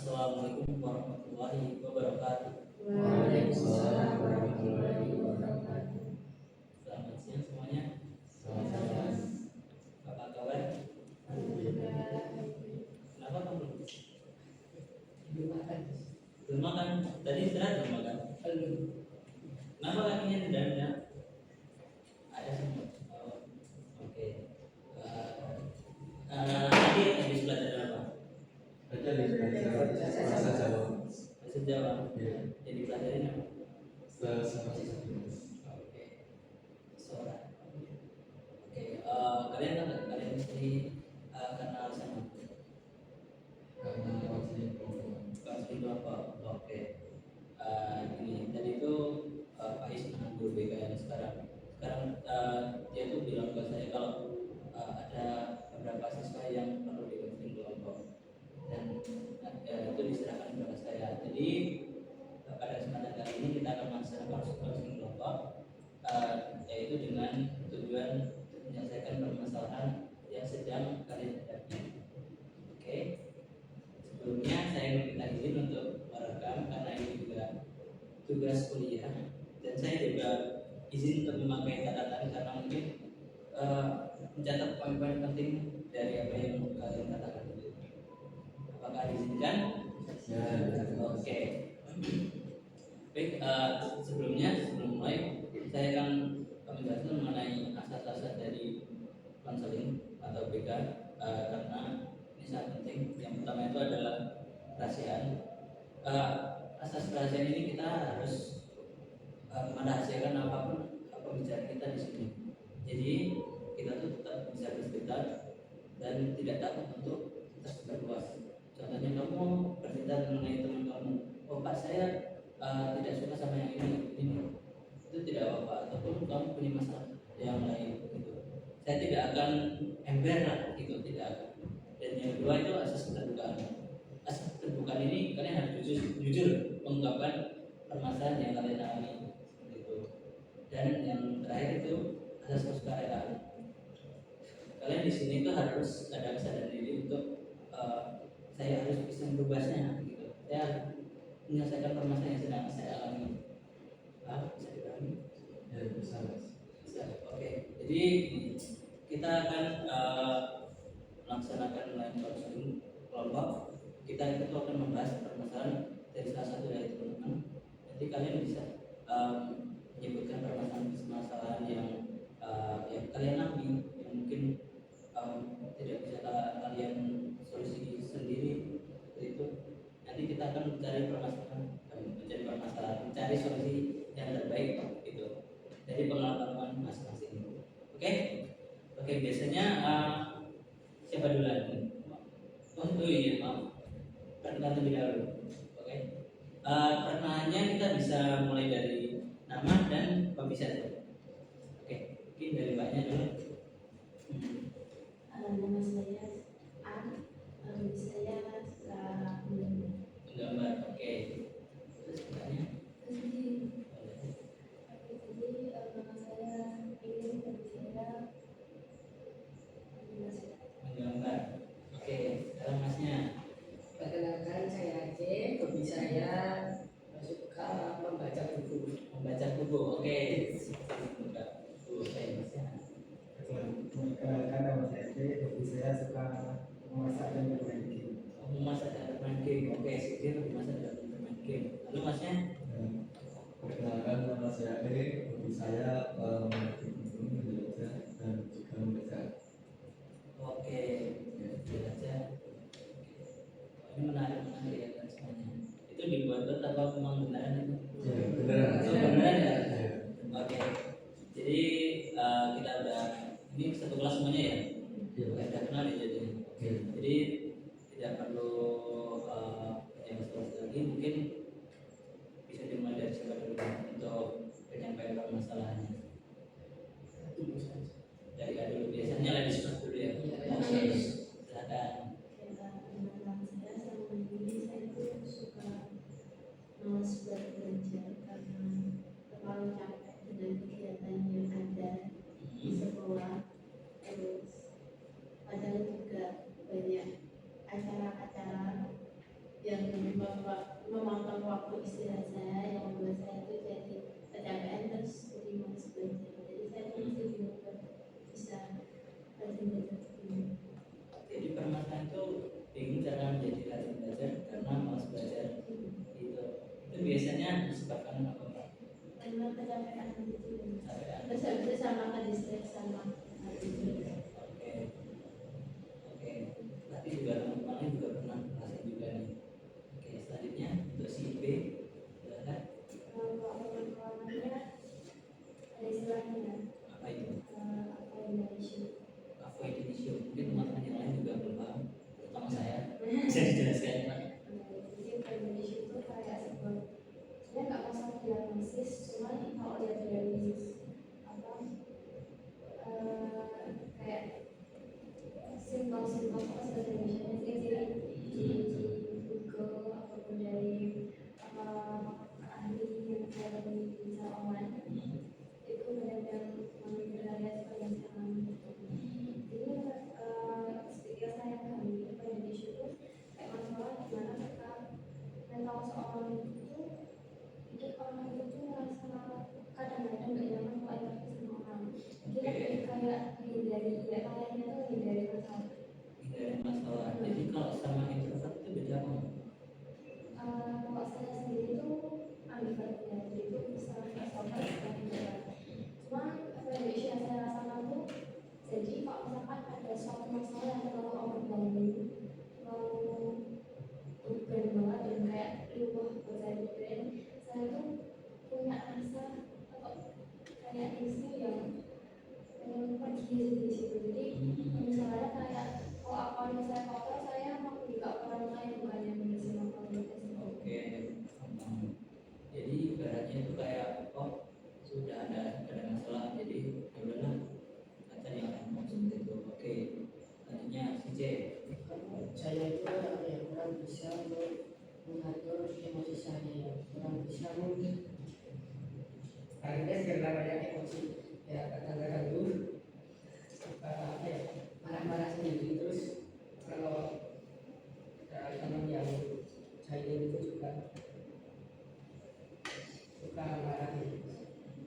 Assalamualaikum warahmatullahi wabarakatuh. Waalaikumsalam warahmatullahi wabarakatuh. Selamat siang semuanya. Selamat. Apa kabar? Kenapa kamu belum makan? Belum makan? Tadi istirahat belum makan? Belum. Kenapa kakinya tidak? Ada semua. Oh, oke. Tadi habis belajar apa? Bahasa Jawa. Bahasa Jawa. Ya. Jadi pelajarin apa? Oke. Suara. Oke. Kalian tahu nggak? Kalian mesti kenal sama Konseling kelompok. Oke. Ini tadi itu Pak Is dengan guru BK yang sekarang dia tuh bilang ke saya kalau ada beberapa siswa yang perlu dikonseling kelompok dan itu diserahkan kepada saya. Jadi pada kesempatan kali ini kita akan melaksanakan konseling kelompok, yaitu dengan tujuan menyelesaikan permasalahan yang sedang kalian hadapi. Oke. Sebelumnya saya meminta izin untuk merekam karena ini juga tugas kuliah, dan saya juga izin untuk memakai catatan karena mungkin mencatat poin-poin penting dari apa yang kalian katakan itu. Apakah diizinkan? Ya. Oke. Baik, sebelum mulai saya akan menjelaskan mengenai asas-asas dari konseling atau BK karena ini sangat penting. Yang pertama itu adalah kerahasiaan. Asas kerahasiaan ini kita harus merahasiakan apapun pembicaraan kita di sini. Jadi kita tuh tetap bisa bercerita dan tidak takut untuk tersebar luas. Contohnya kamu bercerita mengenai teman kamu, oh Pak saya tidak suka sama yang ini, itu tidak apa-apa. Ataupun kamu punya masalah yang lain gitu, saya tidak akan ember lah, gitu, tidak akan. Dan yang kedua itu asas keterbukaan. Asas keterbukaan ini kalian harus jujur mengungkapkan permasalahan yang kalian alami gitu. Dan yang terakhir itu asas kesukarela. Kalian di sini tuh harus ada kesadaran diri untuk saya harus bisa merubahnya gitu. Saya harus menyelesaikan permasalahan yang sedang saya alami. Bisa dipahami? Ya, bisa. Oke. Jadi kita akan melaksanakan live counseling kelompok. Kita itu akan membahas permasalahan dari salah satu dari teman-teman. Nanti kalian bisa menyebutkan permasalahan yang kalian alami, yang mungkin tidak bisa kalian solusi sendiri itu. Nanti kita akan mencari mencari solusi yang terbaik itu dari pengalaman masing-masing. Oke, biasanya siapa duluan? Oh iya, maaf, perkenalan terlebih dahulu. Oke, perkenalannya kita bisa mulai dari nama dan pembicara. Oke, mungkin dari Mbaknya dulu. Nama saya saya Gambar. Oke. Terus Mbaknya? Jadi nama saya ingin berbicara Menggambar. Oke, sekarang Masnya. Perkenalkan saya Aceh, hobi saya suka membaca buku. Membaca buku. Oke. Membaca buku. Oke, Masnya. Perkenalkan nama saya Ade, hobi saya suka memasak dan bermain game. Memasak dan bermain game. Oke, sikit memasak dan bermain game. Lalu Masnya? Perkenalkan nama saya Ade, hobi saya menaiki gunung, menjelajah dan juga membaca. Oke, belajar. Ini menarik ya kan semuanya. Itu dibuat atau memang beneran itu? Ya, beneran. Oh, beneran ya? Ya. Oke. Jadi kita udah ini satu kelas semuanya ya? Ya. Udah kenal ya jadi. Ya. Jadi tidak perlu yang seterusnya lagi, mungkin bisa dimulai dari siapa dulu untuk penyampaian permasalahannya. Dari A dulu, biasanya lagi diskus dulu ya. Oke, silakan. Teman-teman saya selama ini saya tuh suka malas buat belajar karena terlalu capek dengan kegiatan yang ada di sekolah. Terus padahal juga banyak acara-acara yang memotong waktu istirahat saya yang membuat saya itu jadi kecapean terus jadi malas belajar. Jadi saya tuh masih bingung bisa rajin belajar begini. Jadi permasalahan itu bingung cara menjadi rajin belajar karena malas belajar. Gitu. Itu biasanya disebabkan apa Pak? Karena kecapean gitu. Kecapean. Terus habis itu sama kedistrik sama habis Oke. Oke. Tapi juga teman-teman juga pernah ngerasain juga nih. Oke, selanjutnya untuk si B, silakan. kalau teman-temannya ada istilahnya Apa itu? apa yang dari show. Avoid initio. Mungkin teman-teman yang lain juga belum paham. Terutama saya. Bisa dijelaskan Pak? Jadi Indonesia itu kayak sebuah sebenarnya nggak masalah diagnosis, cuman kalau lihat dari apa kayak simptom-simptom apa bahasa Indonesia ciri-ciri di Google ataupun dari ahli yang saya dari secara online itu benar-benar menggunakan sebagai serangan. Jadi ketika saya kami di Indonesia itu kayak masalah gimana kita mental seorang itu bikin orang itu tuh merasa kadang-kadang nggak nyaman kalau interaksi sama orang. Jadi lebih kayak hindari ya kayaknya tuh hindari masalah. Hindari masalah. Jadi kalau sama introvert itu beda apa? Kalau saya sendiri itu ambivert ya, jadi itu bisa ekstrovert bisa introvert. Cuma Indonesia yang saya rasakan tuh jadi kalau misalkan ada suatu masalah yang terlalu overwhelming mau beban banget dan kayak riuh buat saya pikirin, saya tuh punya rasa atau kayak insting yang pengen pergi dari situ. Jadi misalnya kayak kalau akun saya kotor saya mau pergi ke orang lain bukannya membersihkan akun saya sendiri. Oke. Jadi ibaratnya itu kayak sudah ada masalah jadi ya udahlah kita cari yang lain seperti itu. Oke. Selanjutnya si C. Kalau saya itu ya kurang bisa untuk mengatur emosi saya, kurang bisa mungkin karena segala banyak emosi ya kadang-kadang itu apa ya marah-marah sendiri. Terus kalau teman yang saya itu juga suka marah gitu.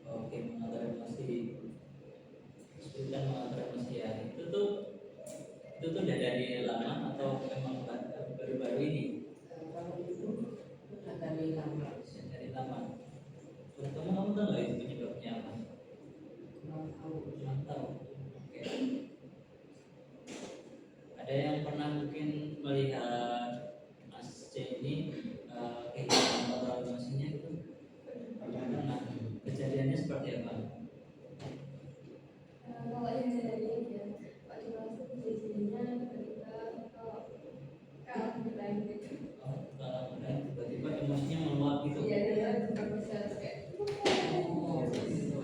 Oke, mengatur emosi. Kesulitan mengatur emosi ya. Itu tuh udah dari lama atau memang baru-baru ini? Kalau itu udah dari lama, Dari lama. Terutama kamu tahu nggak itu penyebabnya apa? kurang tahu. Kurang tahu. Oke. Ada yang pernah mungkin melihat Mas C ini kehilangan kontrol emosinya gitu? Pernah. Kejadiannya seperti apa? Kalau yang saya lihat ya Pak Dimas itu kejadiannya ketika kalau berlain gitu. Kalau udah tiba-tiba emosinya meluap gitu. Iya dia juga bisa kayak Oh, gitu.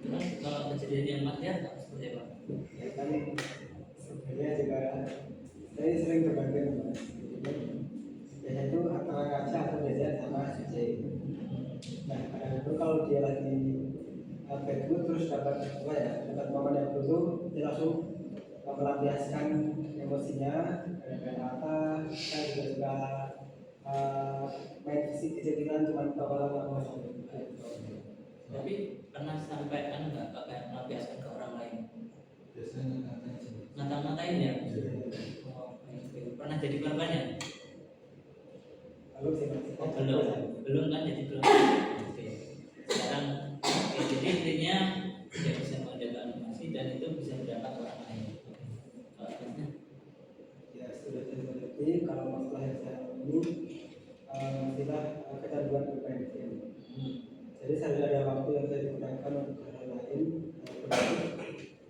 Terus kalau kejadian yang Mas lihat seperti apa? Ya kan sebenarnya juga saya sering berbagi Mas. Biasanya itu antara kaca atau belajar sama CC. Nah kadang itu kalau dia lagi bad mood terus dapat apa ya dapat momen yang dulu dia langsung melampiaskan emosinya dengan apa saya juga suka main fisik kecil-kecilan cuma kalau Tapi pernah sampai nggak kayak melampiaskan ke orang lain? biasanya ngatain sih. Ngata-ngatain ya? Oh, pernah jadi korbannya? Lalu sih Mas. Oh, belum kan jadi belum. Oke. Sekarang jadi intinya dia bisa mengendalikan emosi dan itu bisa berdampak ke orang lain. Kalau Masnya? Ya sudah saya mengerti kalau masalah yang saya alami istilah kecanduan bermain game. Jadi saya ada waktu yang saya gunakan untuk hal lain,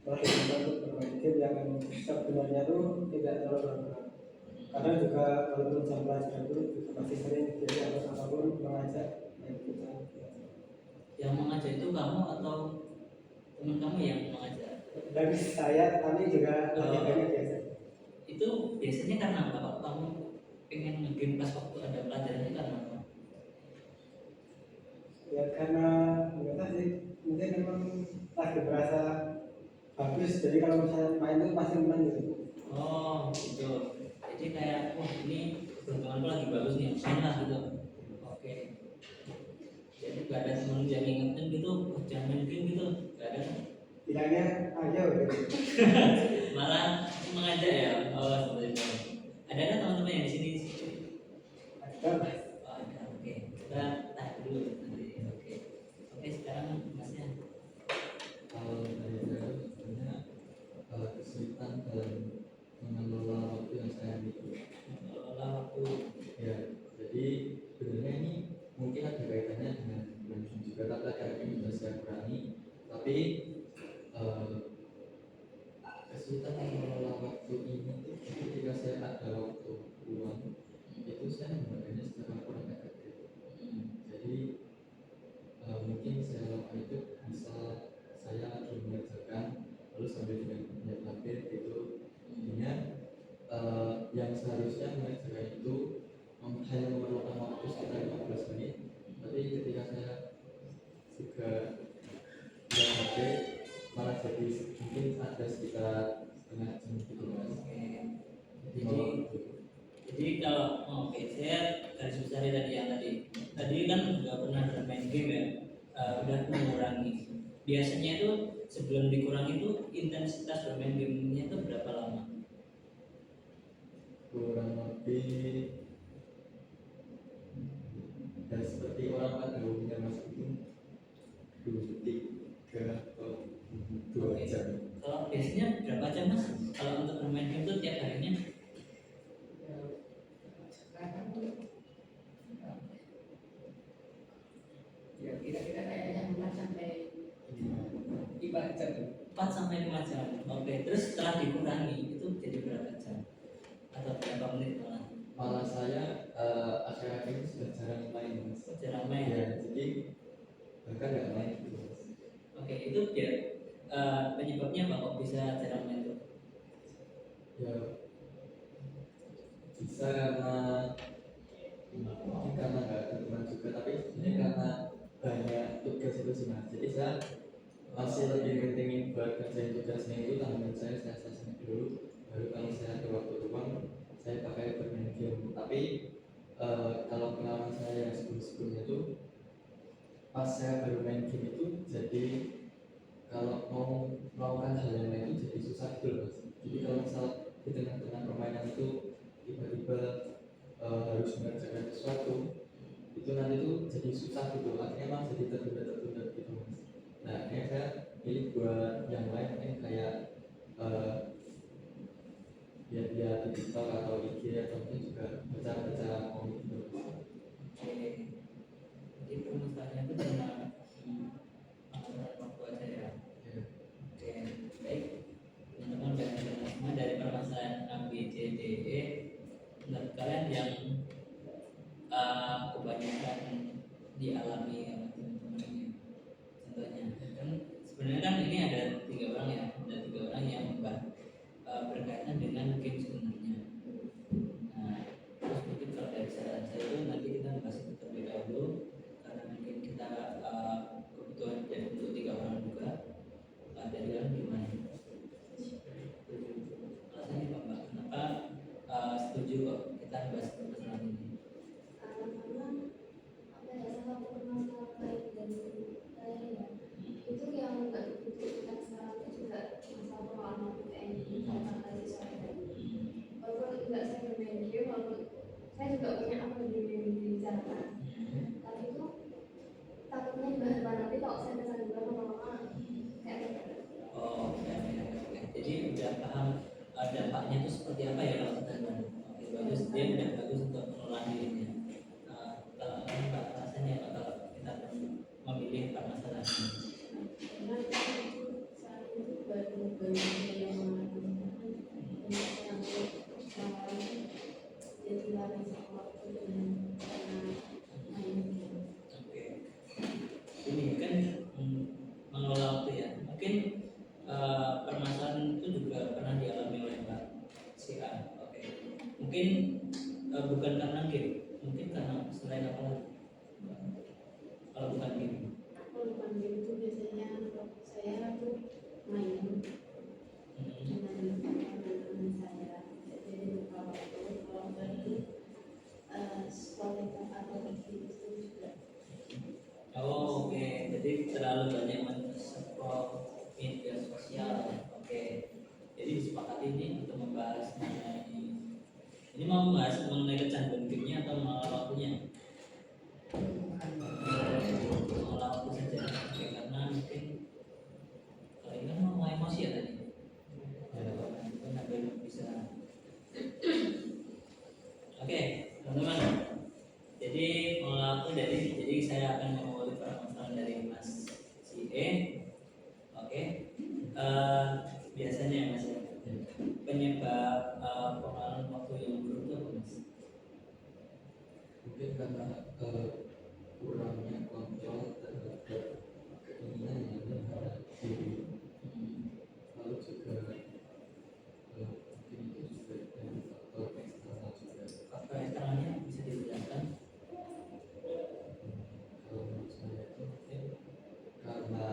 melakukan untuk bermain game yang sebenarnya itu tidak terlalu berat. Karena juga walaupun jam pelajaran itu juga masih sering jadi harus apapun mengajak main game. Yang mengajak itu kamu atau teman kamu yang mengajak? Dari saya, tapi juga lebih banyak biasa. Itu biasanya karena apa? Kalau kamu pengen ngegame pas waktu ada pelajarannya karena apa? Ya karena nggak tahu sih, mungkin memang lagi berasa bagus. Jadi kalau misalnya main itu pasti menang gitu. Oh gitu. Jadi kayak wah ini keberuntunganku lagi bagus nih, main lah gitu. Oke, jadi gak ada temen yang ngingetin gitu, "Oh, jangan main game gitu," gak ada. Bilangnya ayo gitu. Malah mengajak ya. Oh, seperti itu. Ada kan teman-teman yang di sini? Ada Mas. Oh, ada. Oke, kita tahan dulu nanti. Oke, oke, sekarang masnya. Kalau dari saya sebenarnya kesulitan dalam mengelola waktu yang saya miliki. Mengelola waktu. Ya, jadi sebenarnya ini mungkin ada kaitannya dengan bulan Juni juga, tapi akhir ini sudah saya kurangi. Tapi kesulitan mengelola waktu ini itu ketika saya ada waktu luang itu saya membacanya secara kurang efektif. Jadi mungkin saya lakukan itu bisa saya lagi mengerjakan lalu sambil dengan punya tablet itu intinya yang seharusnya mengerjakan itu hanya memerlukan waktu sekitar 15 menit, tapi ketika saya juga tidak HP malah jadi mungkin ada sekitar setengah jam gitu Mas. Jadi kalau oke, saya garis besar tadi yang tadi kan juga pernah bermain game ya, udah mengurangi. Biasanya itu sebelum dikurangi itu intensitas bermain gamenya itu berapa lama? Kurang lebih dan seperti orang pada umumnya Mas itu 2-3 atau 2 jam. Kalau biasanya berapa jam Mas? Kalau untuk bermain game itu tiap harinya? Ya kira-kira kayaknya 4 sampai 5 jam. 4 sampai 5 jam. Oke, terus setelah dikurangi itu jadi berapa jam? Atau berapa menit malah? Malah saya akhir-akhir ini sudah jarang main Mas. Jarang main. Ya, jadi bahkan nggak main gitu Mas. Oke, itu dia penyebabnya apa kok bisa jarang main itu? Ya bisa karena mungkin karena nggak ada teman juga, tapi ini karena banyak tugas itu sih Mas. Jadi saya masih lebih pentingin buat kerjain tugasnya itu tanggungan saya selesaikan dulu, baru kalau saya ada waktu luang saya pakai bermain game. Tapi kalau pengalaman saya yang sebelum-sebelumnya itu pas saya baru main game itu jadi kalau mau melakukan hal yang lain itu jadi susah gitu loh Mas. Jadi kalau misal di tengah-tengah permainan itu tiba-tiba harus mengerjakan sesuatu itu nanti tuh jadi susah gitu, akhirnya malah jadi tertunda gitu Mas. Nah akhirnya saya pilih buat yang lain mungkin kayak dia di TikTok atau IG atau mungkin juga baca komik gitu Mas. Oke, jadi permasalahannya itu karena pengaturan waktu aja ya. Ya. Oke, baik. Teman-teman jangan dengar semua dari permasalahan A, B, C, D, E. Menurut kalian yang kebanyakan dialami sama teman-teman ini, contohnya kan sebenarnya kan ini ada 3 orang ya, ada 3 orang yang berkaitan dengan game sebenarnya. Nah, terus mungkin kalau dari saran saya itu nanti kita bahas itu terlebih dahulu karena mungkin kita kebutuhan dari untuk 3 orang juga. Dari kalian gimana? Alasannya apa Mbak? Kenapa setuju kok kita bahas permasalahan ini? Karena apa ya, salah satu permasalahan baik dan saya ya itu yang nggak dibutuhkan sekarang itu juga masalah pengalaman UTN sama mahasiswa tadi. Walaupun enggak saya bermain game, walaupun saya juga punya akun di sana, tapi itu takutnya bahan nanti kalau saya kesanduan lama-lama kayak Oh, oke. Jadi udah paham dampaknya itu seperti apa ya kalau kita bilang. Oke, bagus. Dia udah bagus untuk mengelola dirinya. Kalau Mbak rasanya apa kalau kita memilih permasalahan ini? karena itu saat itu baru yang jadi lari sama waktu dengan karena main game. Oke. Ini kan mengelola waktu ya. Mungkin permasalahan itu juga pernah dialami oleh Mbak si A. Oke. Mungkin bukan karena game, mungkin karena selain apa lagi? Kalau bukan game. Kalau bukan game itu biasanya saya tuh main dengan teman-teman saya, jadi lupa waktu. Kalau tadi Ini mau membahas mengenai kecanduan gamenya atau mengolah waktunya? Mengolah waktu saja. Oke, karena mungkin kalau ini kan mau emosi ya tadi. Kan ada yang bisa. Oke, teman-teman. Jadi mengolah waktu jadi saya akan mengawali permasalahan dari Mas si E. Oke. Biasanya ya Mas ya, penyebab pengalaman waktu yang buruk itu apa Mas? Mungkin karena kurangnya kontrol terhadap keinginan yang terhadap diri, lalu juga mungkin itu juga dari faktor eksternal juga. Faktor eksternalnya bisa dijelaskan? Kalau menurut saya itu mungkin karena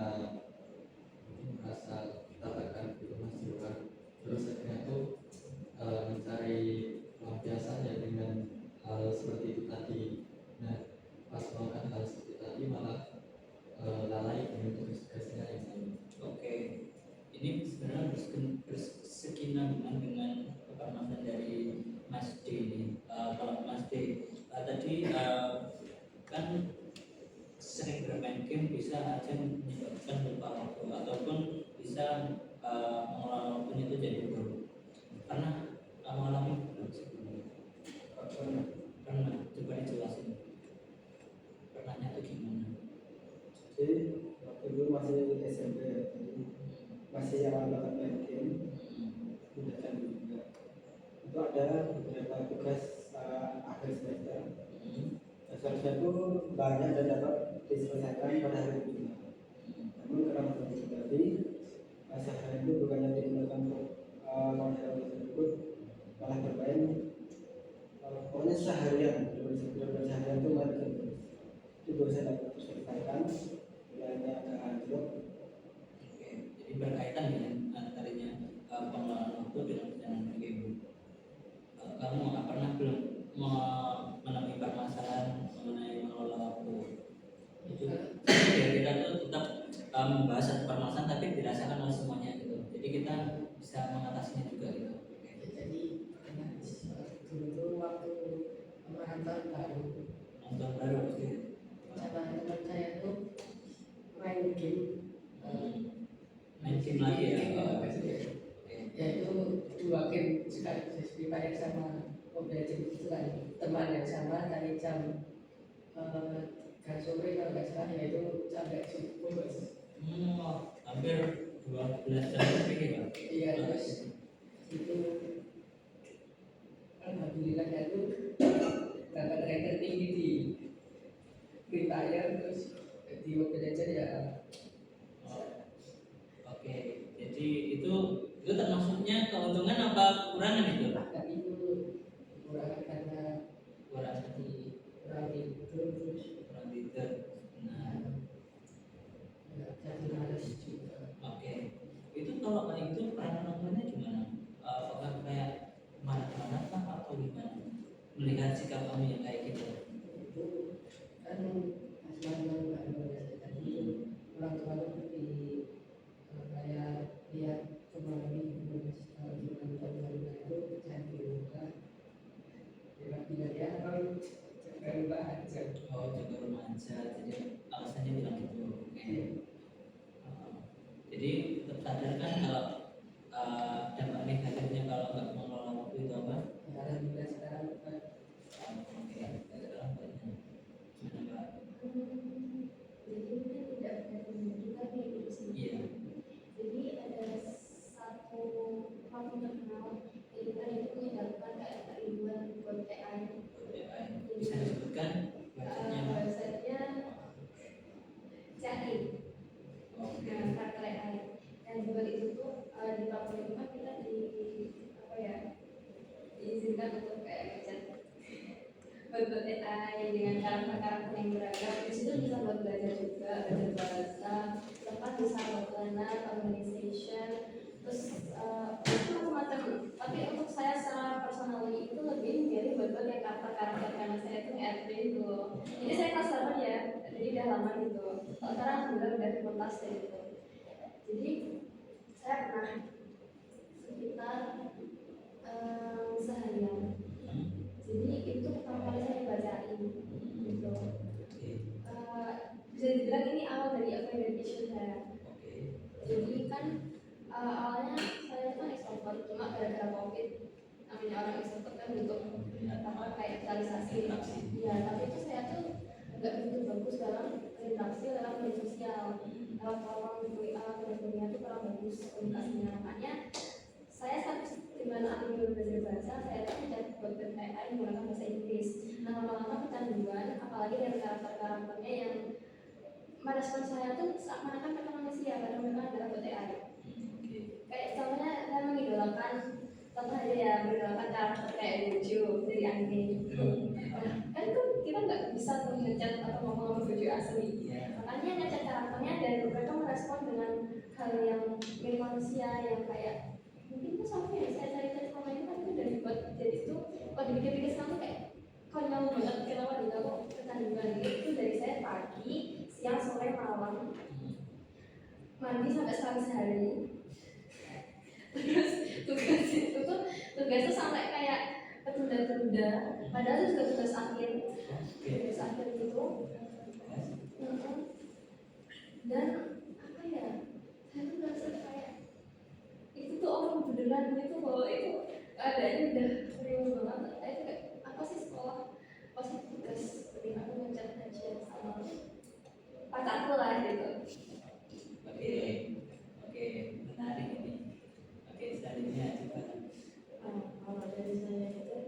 mungkin merasa tertekan gitu mas di luar, terus akhirnya tuh mencari pelampiasan ya dengan hal seperti itu tadi. Nah, pas melakukan hal seperti tadi malah lalai dengan tugas-tugasnya yang lain. Oke, ini sebenarnya bersekinambungan dengan permasalahan dari Mas D ini. Kalau Mas D tadi kan sering bermain game bisa aja menyebabkan lupa waktu ataupun bisa mengelola waktunya itu jadi buruk. Pernah kamu alami belum sebelumnya? Pernah, coba dijelasin. Pernahnya itu gimana? Jadi waktu dulu masih SMP, jadi masih awal banget main game, udah candu juga. Itu ada beberapa tugas akhir semester. Seharusnya itu banyak dan dapat diselesaikan pada hari kedua. Namun karena masalah pribadi, saya itu bukannya digunakan untuk model tersebut, malah bermain. Pokoknya seharian, benar-benar seharian itu main game terus. Itu saya dapat terselesaikan, nilainya agak anjlok. Oke, jadi berkaitan dengan antaranya pengelolaan waktu dengan game. Kamu nggak pernah belum menemui permasalahan mengenai mengelola waktu itu? Biar kita tuh tetap membahas satu permasalahan tapi dirasakan oleh semuanya gitu. Jadi kita bisa mengatasinya juga gitu. Oke. Jadi dulu waktu nonton baru Nonton baru oke. sama teman saya tuh main game Main game lagi ya. Oke. yaitu 2 game sekaligus Free Fire sama Mobile Legends itu kan teman yang sama dari jam kan sore kalau nggak salah yaitu sampai subuh. Hampir 12 jam lebih ya. Iya terus itu alhamdulillah itu dapat ranking tinggi di Free Fire terus di Mobile Legends ya. Oke, jadi itu termasuknya keuntungan apa kekurangan itu? Tapi itu kurang karena Kurang kurang tidur terus kurang tidur. Nah, jadi males juga. oke. Itu kalau kayak itu peran nontonnya gimana? Apakah kayak marah-marah kah atau gimana? Melihat sikap kamu yang kayak gitu. Itu kan pas malam nggak biasa tadi orang tua tuh di kayak lihat kembali kalau di nonton barunya itu jadi lupa bila dia kan jaga lupa aja. Oh, jaga remaja. Jadi alasannya bilang gitu. Oke. Jadi tetap sadar kan kalau dampak negatifnya kalau nggak mengelola waktu itu apa? Alhamdulillah sekarang Oke, sekarang banyak. Gimana Mbak? Jadi mungkin tidak benar juga nih itu sendiri. Iya. Jadi ada satu faktor terkenal itu kan itu menyebabkan kayak keribuan buat AI. Bisa disebutkan websitenya Mbak? Websitenya CAI. Oke. Nah, faktor AI. Dan juga itu tuh di platform itu kan kita di apa ya diizinkan untuk kayak ngechat buat AI dengan karakter-karakter yang beragam. Di situ bisa buat belajar juga, belajar bahasa, tempat bisa buat planner, organization, terus itu macam-macam. Tapi untuk saya secara personally itu lebih memilih buat yang karakter-karakter karena saya itu admin gitu. Jadi saya kelas 8 ya, jadi udah lama gitu. Sekarang alhamdulillah udah tuntas dari itu. Jadi saya pernah sekitar seharian Awalnya saya kan extrovert, cuma gara-gara covid, namanya orang extrovert kan butuh apa kayak sosialisasi. Iya, tapi itu saya tuh nggak begitu bagus dalam berinteraksi dalam media sosial. Kalau orang di WA atau sebagainya itu kurang bagus komunikasinya. Makanya saya saat dimana aku dulu belajar bahasa, saya tuh tidak buat AI menggunakan bahasa Inggris. Nah lama-lama kecanduan, apalagi dari karakternya yang merespon saya tuh seakan-akan mereka manusia, karena mereka adalah buat AI. Kayak contohnya saya mengidolakan, contoh aja ya, mengidolakan karakter kayak lucu dari anime. Nah, kan tuh kita nggak bisa tuh ngechat atau ngomong sama lucu asli. Makanya ngechat karakternya dan mereka merespon dengan hal yang mirip manusia yang kayak mungkin tuh sama ya saya cari-cari selama ini kan itu dari buat jadi tuh kalau dipikir-pikir sekarang tuh kayak konyol banget kenapa gitu kok kecanduan gitu dari saya pagi, siang, sore, malam mandi sampai sekali sehari. Terus tugas tuh sampai kayak tertunda-tunda padahal itu juga tugas akhir gitu. Dan apa ya, saya tuh merasa kayak itu tuh orang beneran gitu bahwa itu keadaannya udah serius banget. Saya tuh kayak apa sih sekolah pasti tugas ketika aku ngecat aja sama pacarku lah gitu. Oke, menarik ini. Oke, selanjutnya coba. Kalau dari saya itu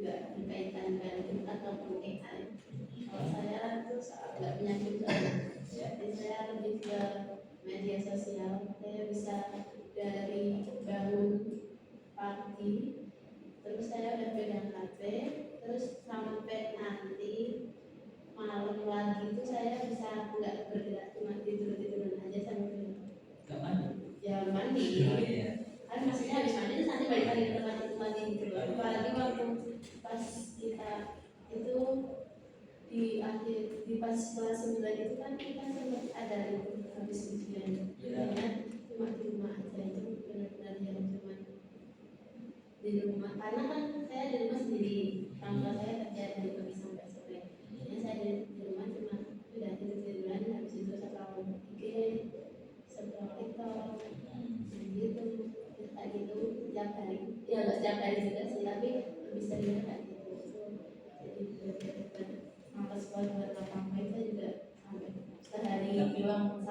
nggak berkaitan dengan ataupun AI. Kalau saya tuh nggak penyakit jadi saya lebih ke media sosial. Saya bisa dari bangun pagi, terus saya udah pegang HP, terus sampai nanti malam lagi itu saya bisa nggak bergerak, cuma tidur aja sambil Gak mandi? ya mandi. Oh iya. Kan maksudnya habis mandi terus nanti balik lagi ke tempat itu lagi gitu loh. Apalagi waktu pas kita itu di akhir di pas kelas 9 itu kan kita sempat ada itu habis ujian. Ya, cuma di rumah aja itu benar-benar yang cuma di rumah karena kan saya di rumah sendiri, orang tua saya kerja dari pagi sampai sore. Jadi saya di rumah cuma udah tiduran habis itu setelah IG, setelah TikTok gitu kayak gitu setiap hari. Ya nggak setiap hari juga sih, tapi lebih sering kayak gitu. Jadi benar-benar malas buat apa-apa itu juga sampai sehari bilang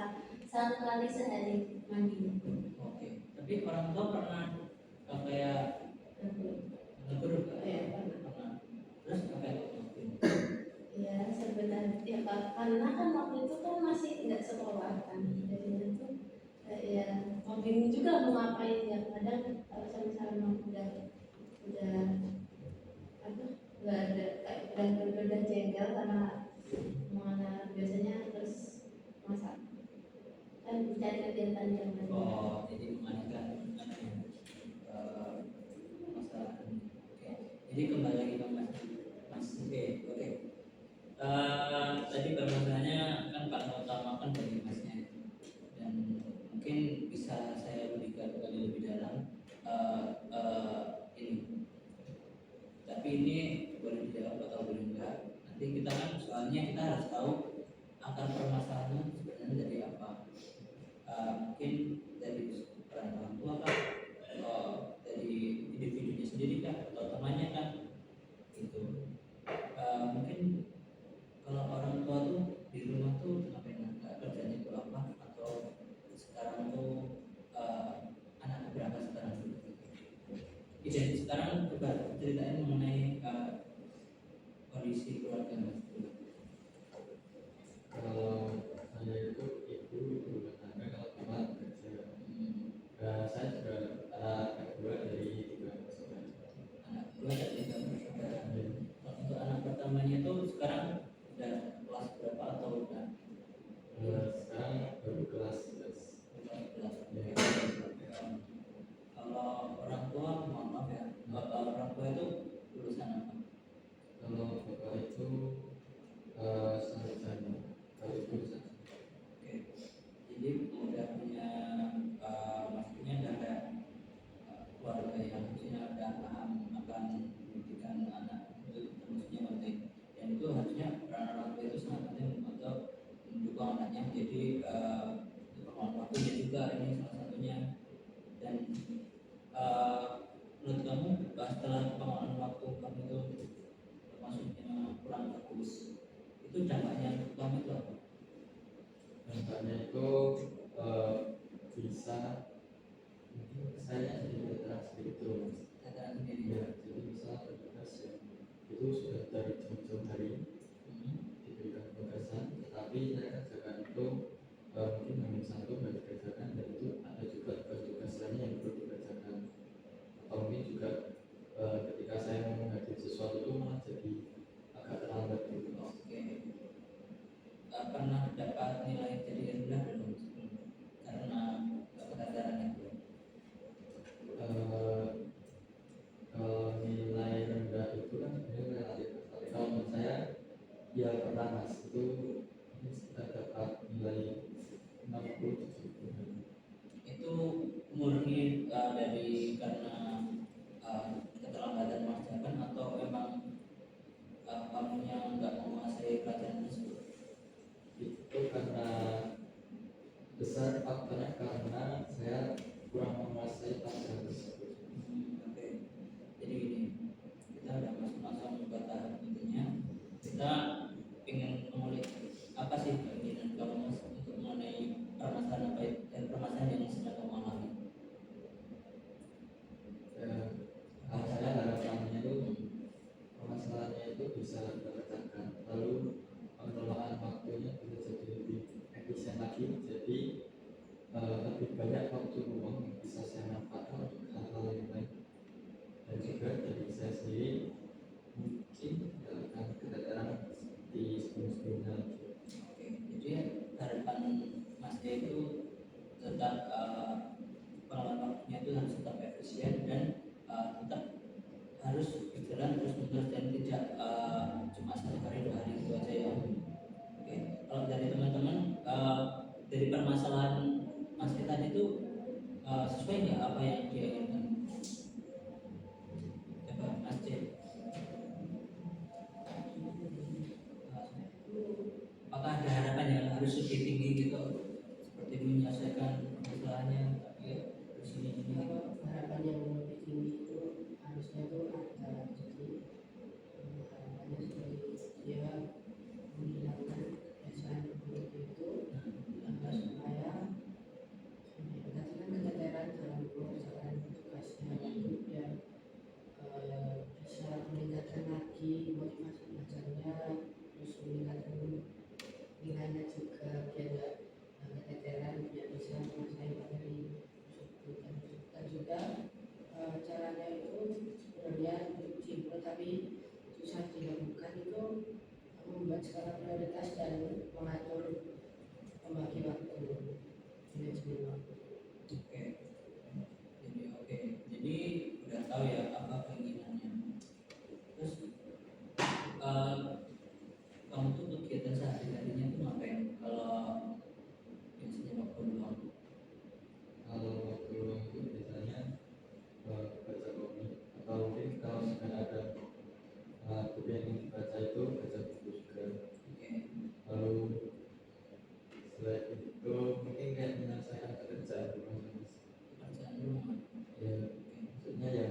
satu kali sehari mandi. Oke. Tapi orang tua pernah kayak negur nggak? Pernah. Terus apa yang kamu lakuin? Ya sebenarnya ya, karena kan waktu itu kan masih nggak sekolah kan, jadi itu ya mau bingung juga mau ngapain ya. Kadang kalau misalnya udah apa nggak ada kayak udah jengkel karena mana biasanya terus masak kan cari kegiatan yang lain. Oh, jadi mengalihkan masalah ini. Oke. Jadi kembali lagi ke Mas. Oke. Tadi permasalahannya kan Pak mengutamakan dari Masnya, dan mungkin bisa saya lebih gali lebih dalam ini. Tapi ini boleh dijawab atau boleh enggak. Nanti kita kan soalnya kita harus tahu akar permasalahannya sebenarnya dari apa. Mungkin dari peran orang tua kan, dari individunya sendiri kan, atau temannya kan, gitu. Mungkin kalau orang tua tuh di rumah tuh ngapain, kerjanya itu apa, atau sekarang tuh anak berapa sekarang tuh. Jadi sekarang coba ceritain mengenai kondisi keluarga Mas. Kalau saya itu ibu rumah tangga, kalau teman kerja. Saya juga anak kedua dari 3 bersaudara. Anak kedua dari 3 bersaudara. Untuk anak pertamanya itu sekarang udah kelas berapa atau udah? Sekarang baru kelas 11. Kalau orang tua, mohon maaf ya, orang tua itu lulusan apa? Kalau bapak itu sarjana, kalau ibu lulusan. Oke. Jadi udah punya maksudnya udah ada keluarga yang maksudnya ada paham akan pendidikan anak itu maksudnya penting, dan itu harusnya peran orang tua itu sangat penting untuk mendukung anaknya. Jadi waktunya juga ini salah satunya eh, menurut kamu setelah pengelolaan waktu kamu itu termasuknya kurang bagus, itu dampaknya untuk kamu itu apa? Dampaknya itu bisa mungkin saya jadi veteran seperti itu. Dataran sendiri. Ya, jadi misal tugas yang itu sudah dari jauh-jauh hari diberikan penugasan, tetapi saya kerjakan itu mungkin hanya satu nggak dikerjakan, dan itu ada juga tugas-tugas lainnya yang perlu dikerjakan, atau mungkin juga ketika saya mau menghadapi sesuatu itu malah jadi agak terlambat gitu. Oke. Pernah dapat nilai jadi rendah belum karena keterbataran itu? Kalau nilai rendah itu kan sebenarnya relatif, tapi kalau menurut saya ya pernah mas, itu kita dapat nilai 60-70. Itu murni dari karena keterlambatan mengerjakan atau memang kamunya nggak menguasai pelajaran tersebut? Itu karena besar faktornya karena saya kurang menguasai pelajaran tersebut. Oke. Jadi gini, kita udah masuk langsung ke tahap intinya. Kita ingin mengulik apa sih keinginan kamu untuk mengenai permasalahan apa dan permasalahan yang sedang kamu alami. Kalau saya harapannya itu permasalahannya itu bisa terpecahkan, lalu pengelolaan waktunya bisa jadi lebih efisien lagi, jadi lebih banyak waktu luang yang bisa saya manfaatkan untuk hal-hal yang lain, dan juga dari saya sendiri mungkin tidak akan keteteran seperti sebelum-sebelumnya lagi. Oke, jadi harapan Mas Dia itu tetap pengelolaan waktunya itu harus tetap efisien dan tetap harus berjalan terus menerus dan tidak cuma satu hari dua hari itu aja ya. Oke, kalau dari teman-teman dari permasalahan Mas Dia tadi itu sesuai nggak apa yang dia inginkan? Coba Mas Dia. Apakah ada harapan yang harus lebih tinggi gitu seperti menyelesaikan masalahnya tapi harus ini gitu. Kalau harapan yang lebih tinggi itu harusnya itu ada, jadi harapannya seperti dia menghilangkan kebiasaan buruk itu, supaya tadi kan keteteran dalam mengerjakan tugasnya itu biar bisa meningkatkan lagi motivasi belajarnya, terus meningkatkan nilainya juga, biar nggak keteteran, biar bisa menguasai materi tersebut. Dan juga caranya itu sebenarnya simpel tapi susah dilakukan, itu membuat skala prioritas dan mengatur pembagi waktu, manajemen waktu. Oke. Jadi udah tahu ya apa keinginannya. Terus kamu tuh kegiatan sehari-harinya tuh ngapain kalau biasanya waktu luang? Kalau waktu luang itu biasanya baca komik, atau mungkin kalau sedang ada buku yang ingin dibaca itu baca buku juga. Oke. Lalu selain itu mungkin kayak menyelesaikan pekerjaan rumah mas. Pekerjaan rumah. Ya, maksudnya ya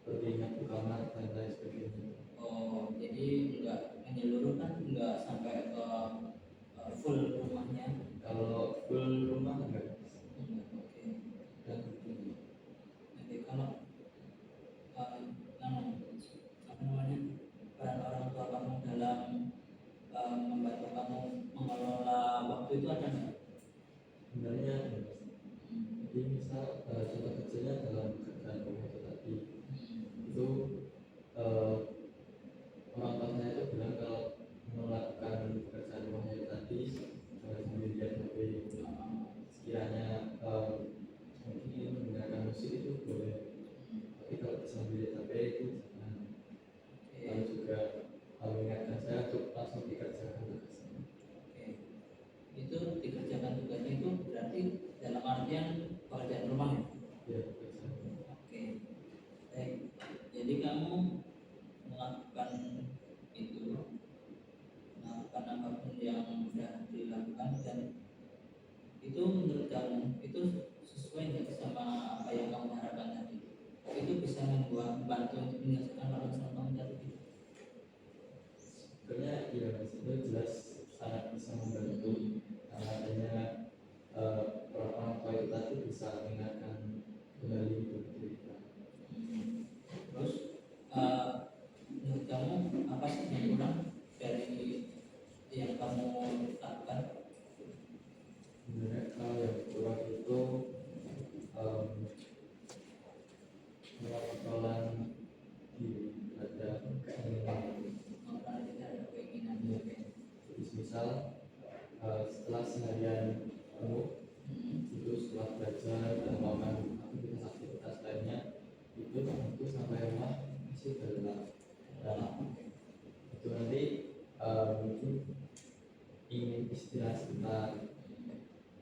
pergi nyapu kamar dan lain sebagainya. Oh, jadi enggak menyeluruh kan, enggak sampai ke full rumahnya. Kalau full rumah enggak, Enggak. Oke. dan Oke, kalau apa namanya peran orang tua kamu dalam membantu kamu mengelola waktu itu ada nggak? sebenarnya jadi misal contoh kecilnya dalam pekerjaan rumah itu tadi, itu orang tua saya itu bilang kalau melakukan pekerjaan rumahnya itu tadi sambil lihat HP, sekiranya mungkin ingin mendengarkan musik itu boleh, tapi kalau sambil lihat HP itu jangan. Lalu juga mengingatkan saya untuk langsung dikerjakan tugasnya. Oke. Itu dikerjakan tugasnya itu berarti dalam artian pekerjaan rumah ya? Ya, pekerjaan rumah. Oke. Baik. Jadi kamu melakukan itu, melakukan apapun yang sudah dilakukan dan itu menurut kamu itu sesuai nggak sama apa yang kamu harapkan tadi? membantu untuk menyelesaikan permasalahan kamu tadi? Sebenarnya iya mas, itu jelas sangat bisa membantu karena adanya orang tua itu tadi bisa mengingatkan kembali hidup kita. Terus menurut kamu apa sih yang kurang dari yang kamu lakukan? Sebenarnya kalau yang kurang itu pengontrolan diri terhadap keinginan. Karena kita ada keinginan Jadi misal setelah seharian penuh itu setelah belajar dan melakukan aktivitas lainnya itu sampai rumah masih gelap. Nah, itu nanti mungkin ingin istirahat sebentar,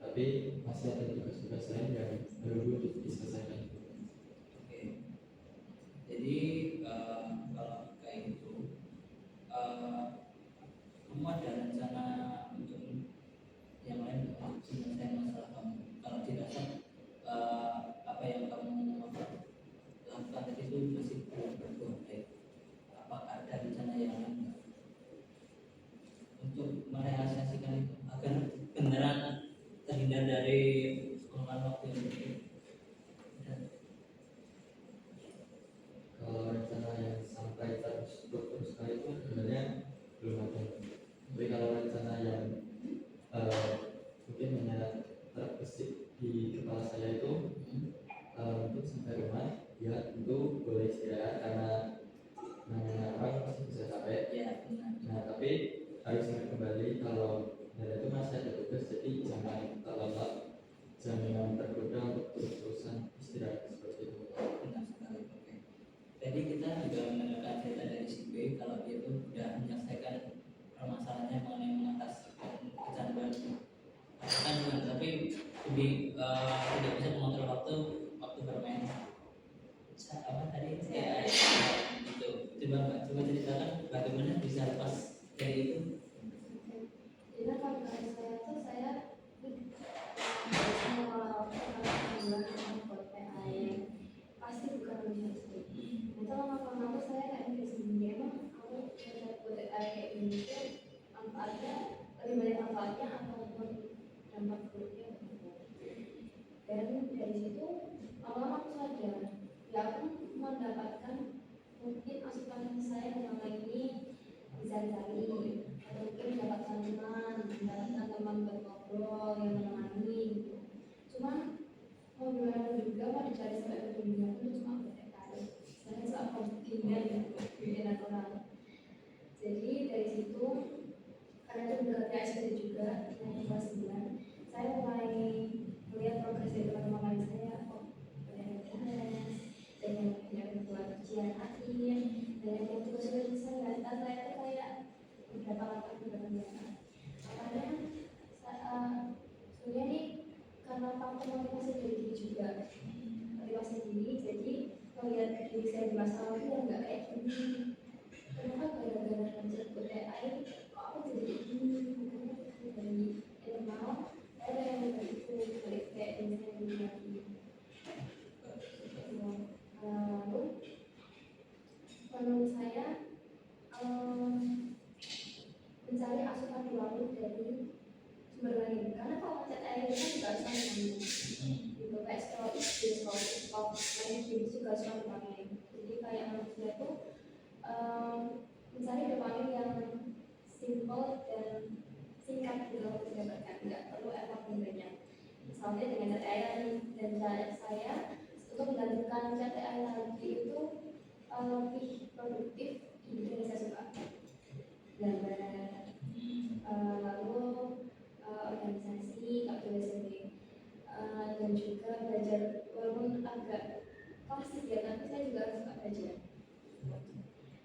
tapi masih ada tugas-tugas lain yang perlu diselesaikan. Oke. Jadi kalau kayak gitu, kamu ada rencana untuk yang lain untuk menyelesaikan masalah kamu? Kalau tidak, apa yang kamu lakukan tadi itu masih belum berbuah baik. Apakah ada rencana yang lain nggak? Untuk merealisasikan itu agar beneran terhindar dari memakan waktu yang berlebihan? Kalau rencana yang sampai terus kali itu sebenarnya belum ada. Tapi kalau rencana yang mungkin hanya terbesit di kepala saya itu mungkin sampai rumah ya tentu boleh istirahat karena namanya orang pasti bisa capek. Ya, benar. Nah tapi harus ingat kembali kalau dari itu masih ada tugas, jadi jangan terlelap, jangan tergoda untuk terus-terusan istirahat seperti itu. Benar sekali. Oke. Tadi kita juga mendengarkan cerita dari si B kalau dia itu sudah menyelesaikan permasalahannya mengenai mengatasi kecanduan. Tapi lebih tidak bisa mengontrol waktu bermain. Apa tadi? Ya, itu. Coba ceritakan bagaimana bisa lepas dari itu. Jadi kalau dari saya tuh saya semua bulan buat PAE pasti bukan lebih itu. Itu lama-lama tuh saya kayak mikir sendiri, emang aku buat PAE kayak gini tuh manfaatnya lebih banyak manfaatnya ataupun dampak buruknya. Dan dari situ lama-lama aku sadar ya aku mendapatkan mungkin asupan saya selama ini bisa dicari atau mungkin dapat santunan, mendapatkan teman buat ngobrol yang menemani gitu. Cuma mau gimana juga mau dicari sampai ke dunia itu cuma berkali. Saya suka postingan ya, bikinan orang. Jadi dari situ karena itu bekerja SD juga yang kelas 9, saya mulai melihat progres dari teman-teman lain saya. Oh, ada yang kelas dan yang buat ujian akhir dan yang tugas sudah selesai. Dan saya itu kayak beberapa langkah di belakang. Makanya sebenarnya ini karena faktor motivasi dari diri juga, motivasi diri. Jadi melihat diri saya di masa lalu yang nggak kayak gini. Kenapa gara-gara belajar budaya air kok aku jadi gini? Makanya dari internal saya yang dari itu balik kayak diri saya dulu lagi. Lalu menurut saya mencari asupan baru dari sumber lain, karena kalau mencet air itu kan juga harus panen gitu, kayak scroll IG, scroll TikTok, main game juga harus panen. Jadi kayak manusia tuh mencari dopamin yang simple dan singkat gitu untuk didapatkan, nggak perlu effort yang banyak. Misalnya dengan cat air dan saya untuk menggantikan cat air tadi itu lebih produktif di bidang yang saya suka, gambar, lalu organisasi, KPWSD, dan juga belajar walaupun agak klasik ya, tapi saya juga suka belajar.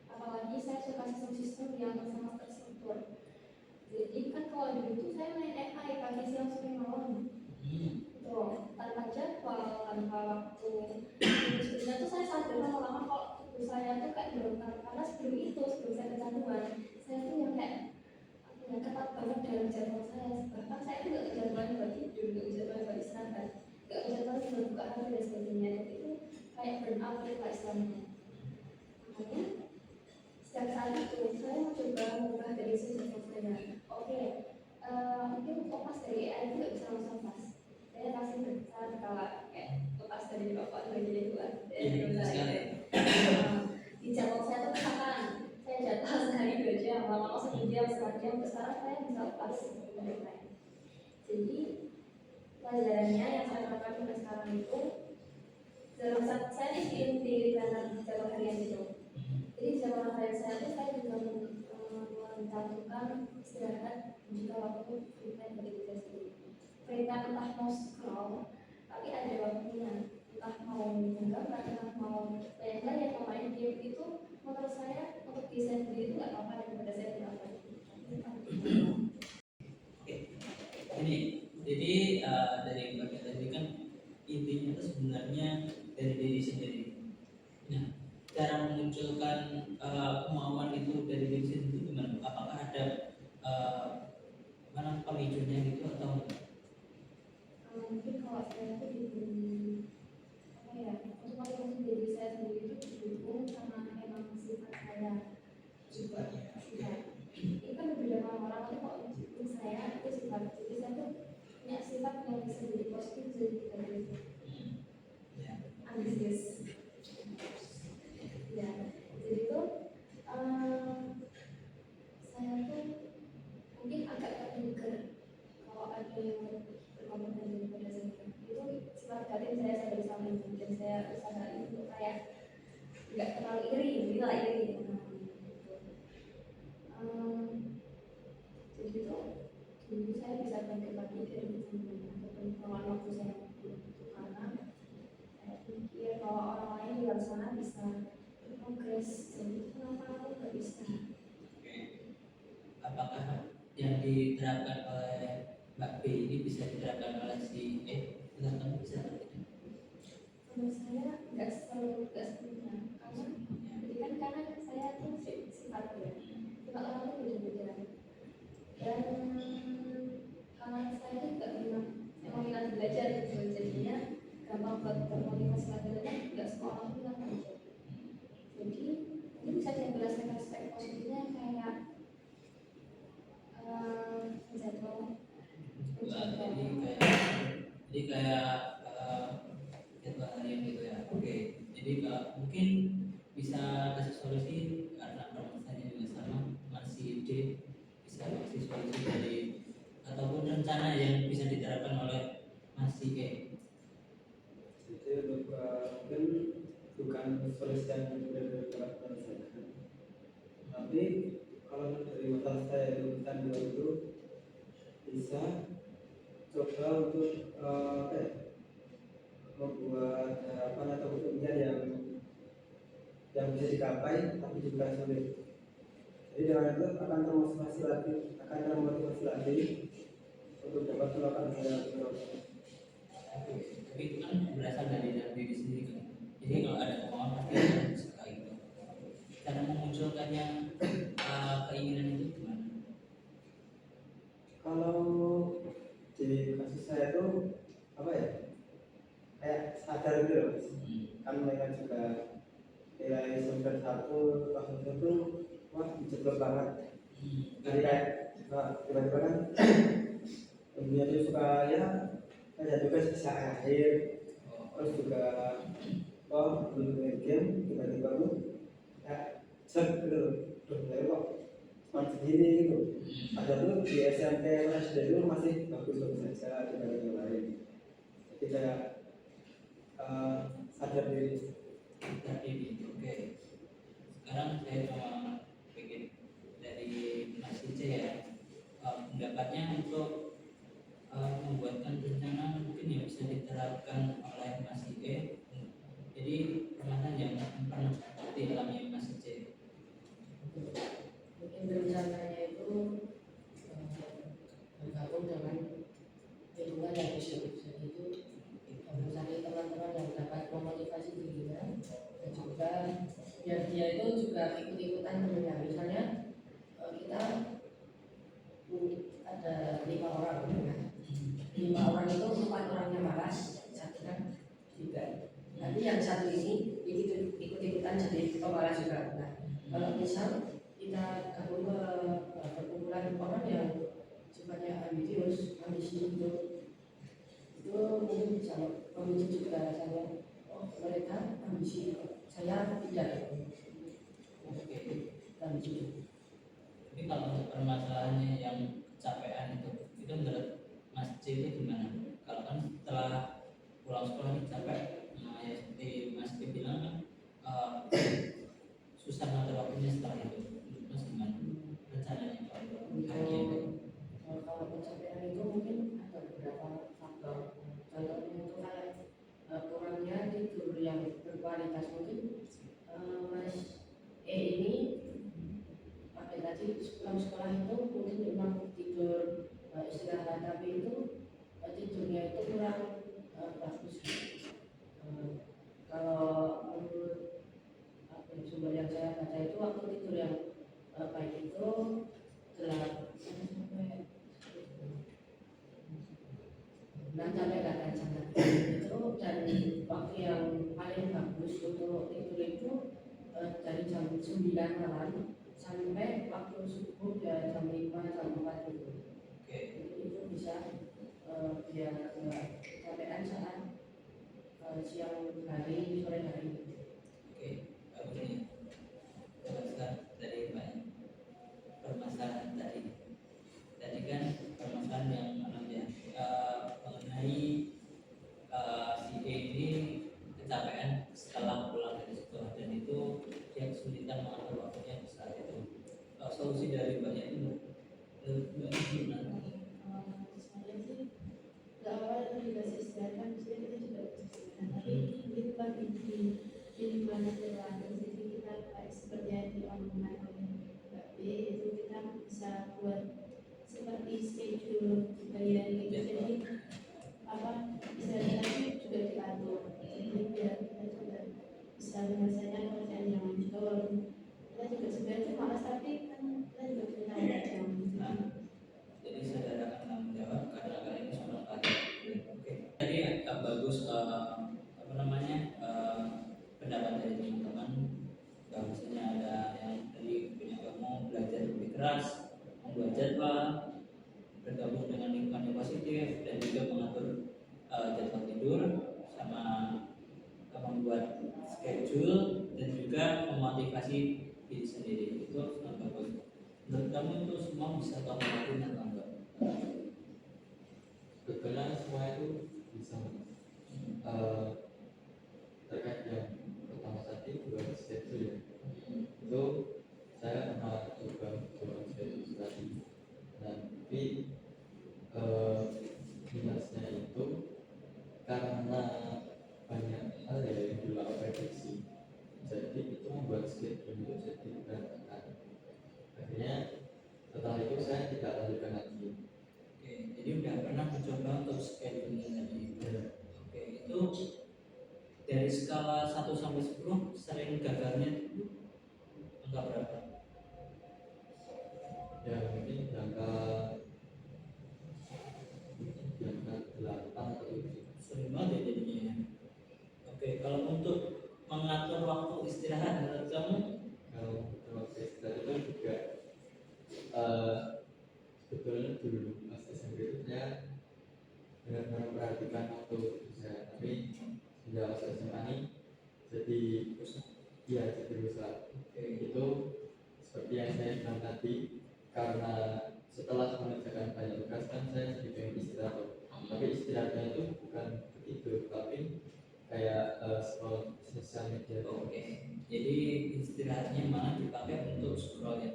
Apalagi saya suka sistem-sistem yang sangat terstruktur. Jadi kan kalau dulu itu saya main FI pagi siang sore malam, tuh tanpa jadwal, tanpa waktu. Sebenarnya tuh saya sadar lama-lama kalau tubuh saya tuh kayak berontak, karena sebelum itu sebelum saya kecanduan, saya tuh yang kayak yang ketat banget dalam jadwal saya. Bahkan saya tuh gak kejadwalan buat tidur, gak kejadwalan buat istirahat, gak kejadwalan buat buka HP dan sebagainya. Dan itu kayak burn out lah istilahnya. makanya sejak saat itu saya mencoba mengubah dari sisi saya. Oke, mungkin lepas dari AI tidak bisa langsung lepas. Saya kasih besar kalau kayak lepas dari rokok jadi buat di jadwal saya tuh misalkan saya jadwal sehari 2 jam, lama-lama 1 jam, setengah jam, sekarang saya bisa lepas dari AI. Jadi pelajarannya yang saya lakukan sampai sekarang itu dalam saya di dalam jadwal harian itu. Jadi jadwal harian saya itu saya juga mencantumkan istirahat dan juga waktu free time bagi diri sendiri. Free time entah mau scroll, tapi ada waktunya. Entah mau menggambar, entah mau yang main game itu, menurut saya untuk diri saya sendiri itu nggak apa-apa daripada saya tidak apa. Ini jadi dari bagian tadi kan intinya itu sebenarnya dari diri sendiri. Nah, cara memunculkan kemauan itu dari diri sendiri gimana? Apakah ada mana pemicunya gitu atau enggak? Mungkin kalau saya itu diberi apa ya, untuk motivasi diri saya sendiri itu didukung karena emang sifat saya juga. Ini kan berbeda sama orang, tapi kalau untuk saya itu sifat. Jadi saya tuh punya sifat yang bisa jadi positif, jadi tidak negatif. Ambisius. Ya, jadi itu saya tuh mungkin agak tertrigger kalau ada yang berkomentar daripada saya. Itu sifat batin saya bisa mengikuti dan saya usahain untuk kayak nggak terlalu iri, jadi lah iri. Jadi itu dulu saya bisa bangkit lagi dari ataupun kawan waktu saya itu karena saya pikir kalau orang lain di luar sana bisa berprogres, jadi kenapa aku nggak bisa? Apakah yang diterapkan oleh Mbak B ini bisa diterapkan oleh si Bilang kamu bisa atau tidak? Menurut saya nggak sepenuhnya karena saya tuh sifatnya sifat orang tuh beda-beda dan karena saya tuh nggak minat belajar gitu, jadinya gampang buat termotivasi belajar, nggak semua orang tuh minat belajar. Jadi ini bisa dijelaskan aspek positifnya kayak jadwal Jadi kayak jadwal harian gitu ya. Oke. Jadi mungkin bisa kasih solusi karena permasalahannya juga sama, masih D bisa kasih solusi dari ataupun rencana yang bisa diterapkan oleh masih E. Jadi untuk mungkin bukan solusi yang benar-benar diterapkan saja, tapi kalau dari masalah saya itu bukan dua itu bisa coba untuk membuat harapan atau impian yang bisa dicapai tapi juga sulit. Jadi dengan itu akan termotivasi lagi untuk dapat melakukan hal yang terus. Tapi itu kan berasal dari dalam diri sendiri kan. Jadi kalau ada kemauan pasti ada usaha itu. Cara memunculkannya keinginan itu gimana? Kalau di kasus saya itu apa ya, kayak sadar gitu loh, kan mereka juga nilai semester 1 kelas 1 itu wah diceblok banget. Jadi kayak tiba-tiba kan dia tuh suka ya ada tugas bisa akhir, terus juga belum game tiba-tiba lu ya cek gitu loh, kok cuma segini gitu. Ada tuh di SMP SD dulu masih bagus saja dibanding yang lain. Jadi kayak sadar diri. Oke. Sekarang saya mau bikin dari Mas C ya, pendapatnya untuk membuatkan rencana mungkin yang bisa diterapkan oleh Mas E. Jadi permasalahan yang pernah dialami Mas C. Mungkin rencananya itu bergabung dengan lingkungan yang positif, jadi itu mencari teman-teman yang dapat memotivasi dirinya dan juga biar dia itu juga ikut-ikutan temennya. Misalnya kita ada 5 orang, 5 orang itu 4 orangnya malas, satu kan juga. Nanti yang satu ini ikut-ikutan jadi pemalas juga. ambisi itu mungkin bisa memicu juga rasanya, oh mereka ambisi, saya tidak. Oke. Ambisi. Tapi kalau untuk permasalahannya yang kecapean itu menurut Mas C itu gimana? Kalau kan setelah pulang sekolah ini capek, nah ya seperti Mas C bilang kan susah ngatur waktunya setelah itu. Menurut Mas gimana? Rencananya kalau hari ini? Kalau pencapaian itu mungkin ada beberapa faktor. Contohnya itu kayak kurangnya tidur yang berkualitas. Mungkin Mas E ini pakai tadi pulang sekolah itu mungkin memang tidur istirahat, tapi itu tidurnya itu kurang bagus. Kalau menurut sumber yang saya baca itu waktu tidur yang baik itu 6 sampai 8 jam itu, dan waktu yang paling bagus untuk tidur itu dari jam 9 malam sampai waktu subuh ya jam 5 jam 4 itu. Oke. Itu bisa biar kecapean saat siang hari sore hari. Oke, bagus nih. Jelaskan dari banyak permasalahan tadi kan permasalahan yang mengenai si E ini kecapean setelah pulang dari sekolah, dan itu dia kesulitan mengatur waktunya saat itu. Solusi dari banyak itu gimana? Saya sih nggak awal itu juga istirahat, maksudnya kita juga istirahat, tapi itu kan di mana jalan, jadi kita kayak seperti yang diomongkan oleh Mbak B, itu kita bisa buat seperti schedule harian gitu, jadi apa istirahatnya juga diatur, jadi biar kita juga bisa menyelesaikan pekerjaan yang lanjut. Kita juga sebenarnya malas, tapi kan kita juga punya tanggung jawab. Jadi saudara akan tanggung jawab kadang-kadang ini soal tadi. Oke. Jadi bagus apa namanya pendapat dari teman-teman, bahwasanya ada yang tadi punya kamu belajar lebih keras, membuat jadwal, bergabung dengan lingkungan yang positif, dan juga mengatur jadwal tidur, sama membuat schedule, dan juga memotivasi diri sendiri. Itu sangat bagus. Menurut kamu itu semua bisa kamu lakuin atau enggak? Sebetulnya semua itu bisa. Terkait yang pertama tadi buat schedule ya, itu saya pernah coba schedule tadi, tapi minusnya itu karena banyak hal ya yang di luar prediksi, jadi itu membuat schedule itu jadi berantakan. Akhirnya setelah itu saya tidak lanjutkan lagi. Oke, jadi udah pernah mencoba untuk scheduling tadi. Oke, itu dari skala 1 sampai 10 sering gagalnya itu angka berapa? Ya mungkin jangka 8 atau 7. Sering banget ya jadinya ya. Oke, kalau untuk mengatur waktu istirahat menurut kamu? Kalau waktu istirahat itu juga sebetulnya dulu pas SMP itu saya benar-benar memperhatikan waktu saya, tapi sejak masuk SMA ini jadi rusak. Itu seperti yang saya bilang tadi, karena setelah mengerjakan banyak tugas kan saya jadi pengen istirahat, tapi istirahatnya itu bukan tidur, tapi kayak scroll sosial media. Oke, jadi istirahatnya malah dipakai untuk scroll ya.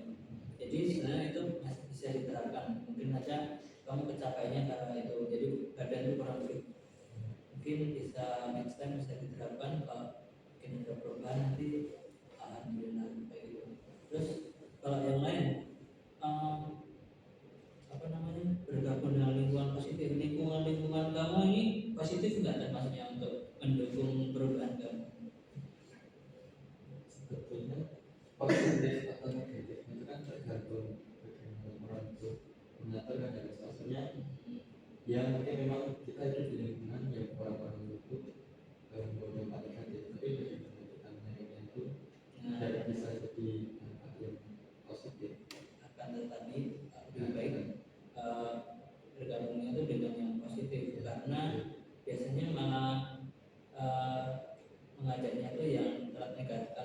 Jadi sebenarnya itu masih bisa diterapkan. Mungkin aja kamu kecapeannya karena itu, jadi badan itu kurang fit. Mungkin bisa next time bisa diterapkan. Kalau mungkin ada perubahan nanti alhamdulillah kayak gitu. Terus kalau yang lain apa namanya, bergabung dengan lingkungan positif, lingkungan kamu ini positif nggak, termasuknya untuk mendukung perubahan kamu? Sebetulnya positif atau negatif itu kan tergantung bagaimana orang itu mengatur kan ya. Maksudnya ya mungkin memang kita hidup di lingkungan yang orang-orang itu mempunyai negatif, tapi bagaimana kita mengenainya itu tidak bisa jadi hal yang positif. Akan tetapi lebih baik bergabungnya itu dengan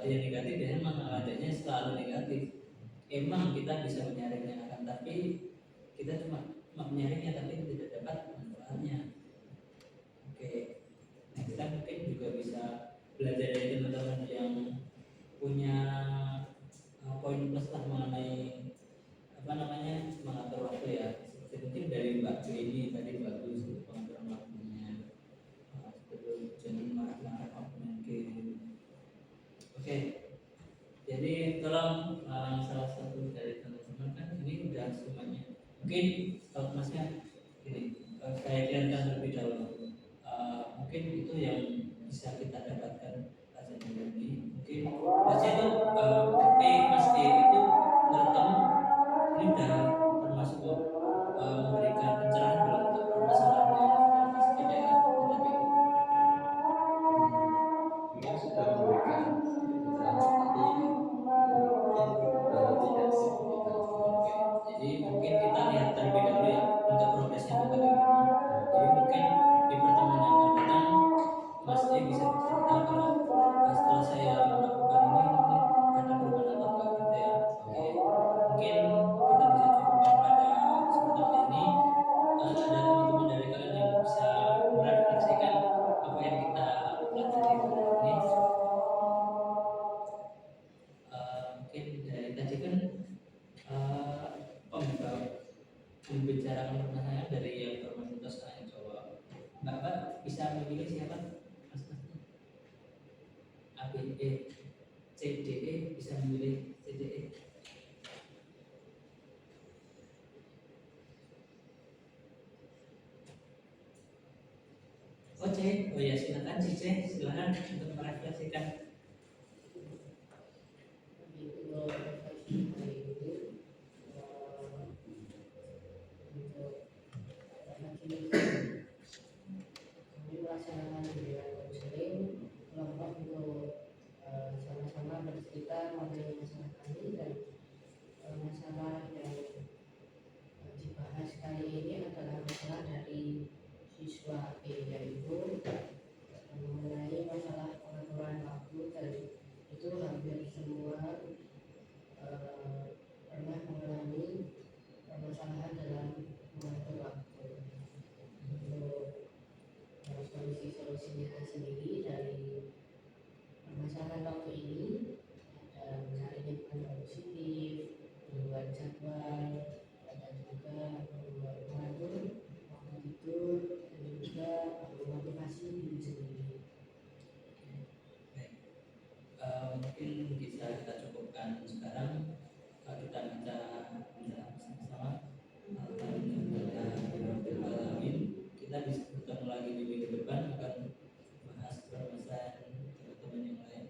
yang negatif biasanya memang adanya selalu negatif. Emang kita bisa menyaringnya, akan tapi kita cuma menyaringnya tapi tidak dapat manfaatnya. Oke, nah kita mungkin juga bisa belajar dari teman-teman yang punya poin plus lah mengenai apa namanya mengatur waktu ya. Seperti mungkin dari Mbak Beni tadi bagus untuk pengaturan waktunya. Seperti jangan marah-marah waktu mungkin. Oke, jadi tolong salah satu dari teman-teman kan ini udah semuanya. Mungkin kalau masnya ini saya jelaskan terlebih dahulu. Mungkin itu yang bisa kita dapatkan pelajaran ini. Mungkin masnya itu Mas E itu menurut kamu ini udah termasuk memberikan pencerahan belum untuk permasalahan yang seperti tidak hadapi itu? Mungkin sudah memberikan pencerahan tapi mungkin tidak signifikan. Oke, jadi mungkin kita lihat terlebih dahulu ya untuk progresnya itu bagaimana. Jadi mungkin di pertemuan yang akan datang Mas E bisa bercerita kalau setelah saya melakukan ini ada perubahan atau enggak gitu ya. Oke, mungkin kita bisa cukupkan pada kesempatan ini. Ada teman-teman dari kalian yang bisa merefleksikan apa yang kita pelajari hari ini. Mungkin dari tadi kan membicarakan pertanyaan dari yang bermanfaat sekarang coba Mbak bisa memilih siapa mas-masnya A B E C D E bisa memilih C D E. Oh C, oh ya silakan C, silakan untuk merefleksikan. Untuk refleksi hari ini, untuk refleksi kami melaksanakan kegiatan konseling kelompok untuk sama-sama bercerita mengenai masalah kami dan masalah yang dibahas kali ini adalah masalah dari siswa E, yaitu mengenai masalah pengaturan waktu, dan itu hampir semua pernah mengalami permasalahan dalam mengatur waktu. Untuk solusi-solusinya sendiri dari permasalahan waktu ini ada mencari lingkungan yang positif, membuat jadwal, dan juga membuat mengatur waktu tidur, dan juga memotivasi diri sendiri. Mungkin bisa kita cukupkan sekarang. Kita baca bersama-sama. Alhamdulillahirobbilalamin. Kita bisa bertemu lagi di minggu depan akan bahas permasalahan teman-teman yang lain.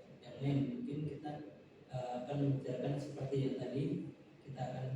Mungkin kita akan membicarakan seperti yang tadi kita akan